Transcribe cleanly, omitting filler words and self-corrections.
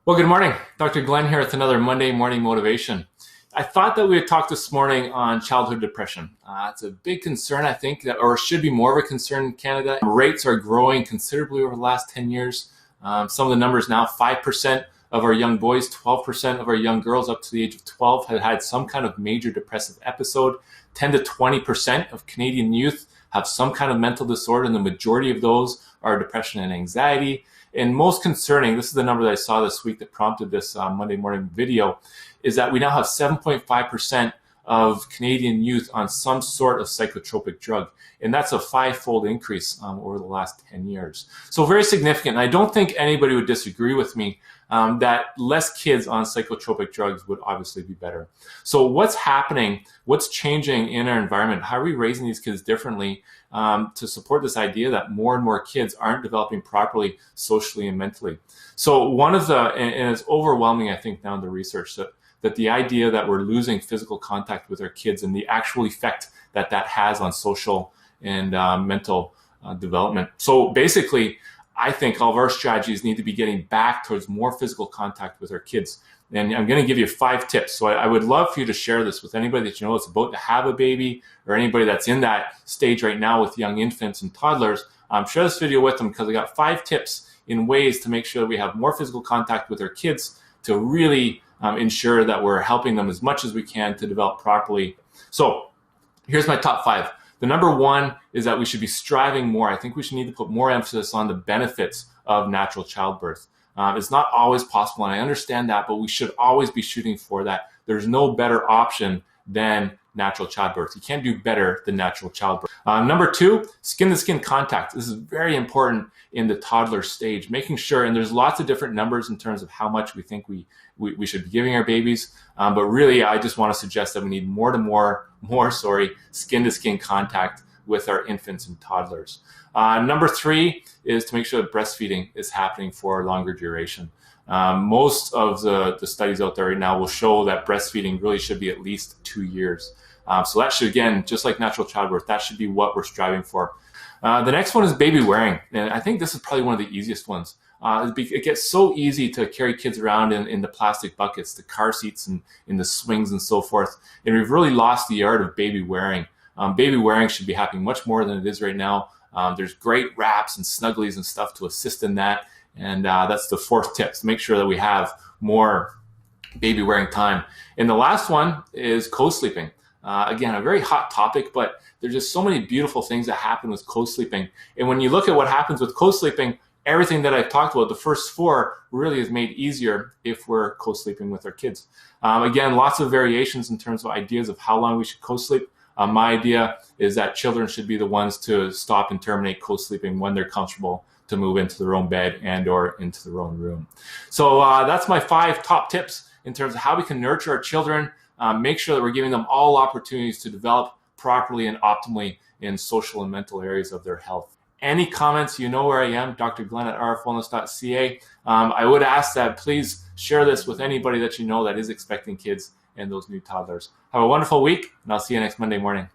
Well, good morning. Dr. Glenn here with another Monday Morning Motivation. I thought that we would talk this morning on childhood depression. It's a big concern, I think, or should be more of a concern in Canada. Rates are growing considerably over the last 10 years. Some of the numbers now, 5% of our young boys, 12% of our young girls up to the age of 12 have had some kind of major depressive episode. 10 to 20% of Canadian youth have some kind of mental disorder, and the majority of those are depression and anxiety. And most concerning, this is the number that I saw this week that prompted this Monday morning video, is that we now have 7.5% of Canadian youth on some sort of psychotropic drug. And that's a five-fold increase over the last 10 years. So very significant. And I don't think anybody would disagree with me that less kids on psychotropic drugs would obviously be better. So what's happening? What's changing in our environment? How are we raising these kids differently to support this idea that more and more kids aren't developing properly socially and mentally? So one of the, and it's overwhelming, I think, now in the research, that the idea that we're losing physical contact with our kids and the actual effect that that has on social and mental development. So basically, I think all of our strategies need to be getting back towards more physical contact with our kids. And I'm going to give you 5 tips. So I would love for you to share this with anybody that you know that's about to have a baby, or anybody that's in that stage right now with young infants and toddlers. Share this video with them, because I got 5 tips in ways to make sure that we have more physical contact with our kids to really ensure that we're helping them as much as we can to develop properly. So here's my top 5. The number 1 is that we should be striving more. I think we should need to put more emphasis on the benefits of natural childbirth. It's not always possible, and I understand that, but we should always be shooting for that. There's no better option than natural childbirth. You can't do better than natural childbirth. Number 2, skin-to-skin contact. This is very important in the toddler stage, making sure, and there's lots of different numbers in terms of how much we think we should be giving our babies, but really I just want to suggest that we need more skin-to-skin contact with our infants and toddlers. Number 3 is to make sure that breastfeeding is happening for a longer duration. Most of the studies out there right now will show that breastfeeding really should be at least 2 years. So that should, again, just like natural childbirth, that should be what we're striving for. The next one is baby wearing. And I think this is probably one of the easiest ones. It gets so easy to carry kids around in the plastic buckets, the car seats, and in the swings and so forth. And we've really lost the art of baby wearing. Baby wearing should be happening much more than it is right now. There's great wraps and snugglies and stuff to assist in that. And that's the 4th tip, to make sure that we have more baby wearing time. And the last one is co-sleeping. Again, a very hot topic, but there's just so many beautiful things that happen with co-sleeping. And when you look at what happens with co-sleeping, everything that I've talked about, the first 4, really is made easier if we're co-sleeping with our kids. Again, lots of variations in terms of ideas of how long we should co-sleep. My idea is that children should be the ones to stop and terminate co-sleeping when they're comfortable to move into their own bed and or into their own room. So that's my 5 top tips in terms of how we can nurture our children, make sure that we're giving them all opportunities to develop properly and optimally in social and mental areas of their health. Any comments, you know where I am, Dr. Glenn at rfwellness.ca. I would ask that please share this with anybody that you know that is expecting kids and those new toddlers. Have a wonderful week, and I'll see you next Monday morning.